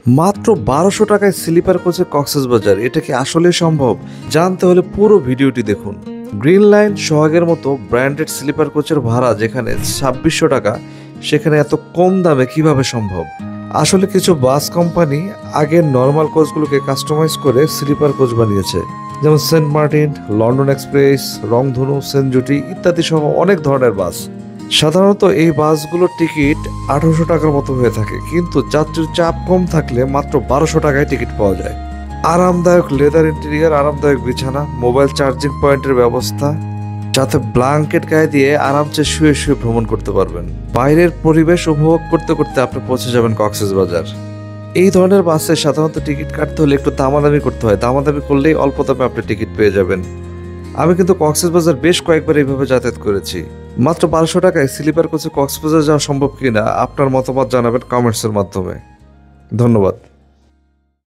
মাত্র 1200 টাকায় স্লিপার কোচে কক্সবাজার, এটা কি আসলে সম্ভব? জানতে হলে পুরো ভিডিওটি দেখুন। গ্রিন লাইন, সোহাগের মতো ব্র্যান্ডেড স্লিপার কোচের ভাড়া যেখানে 2600 টাকা, সেখানে এত কম দামে কিভাবে সম্ভব? আসলে কিছু বাস কোম্পানি আগের নর্মাল কোচগুলোকে কাস্টমাইজ করে স্লিপার কোচ বানিয়েছে, যেমন সেন্ট মার্টিন, লন্ডন এক্সপ্রেস, রংধনু, সেনজুটি ইত্যাদি সহ অনেক ধরনের বাস। সাধারণত এই বাসগুলোর টিকিট 1800 টাকার মতো হয়ে থাকে, কিন্তু যাত্রীর চাপ কম থাকলে মাত্র 1200 টাকায় টিকিট পাওয়া যায়। আরামদায়ক লেদার ইন্টেরিয়ার, আরামদায়ক বিছানা, মোবাইল চার্জিং পয়েন্টের ব্যবস্থা, সাথে ব্ল্যাঙ্কেট গায়ে দিয়ে আরামসে শুয়ে শুয়ে ভ্রমণ করতে পারবেন। বাইরের পরিবেশ উপভোগ করতে করতে আপনি পৌঁছে যাবেন কক্সবাজার। এই ধরনের বাসে সাধারণত টিকিট কাটতে হলে একটু দামাদামি করতে হয়, দামাদামি করলেই অল্প দামে আপনি টিকিট পেয়ে যাবেন। আমি কিন্তু কক্সবাজার বেশ কয়েকবার এইভাবে যাতায়াত করেছি। মাত্র 1200 টাকায় স্লিপার কোচে কক্সবাজার যাওয়া সম্ভব কিনা আপনার মতামত জানাবেন কমেন্টসের মাধ্যমে। ধন্যবাদ।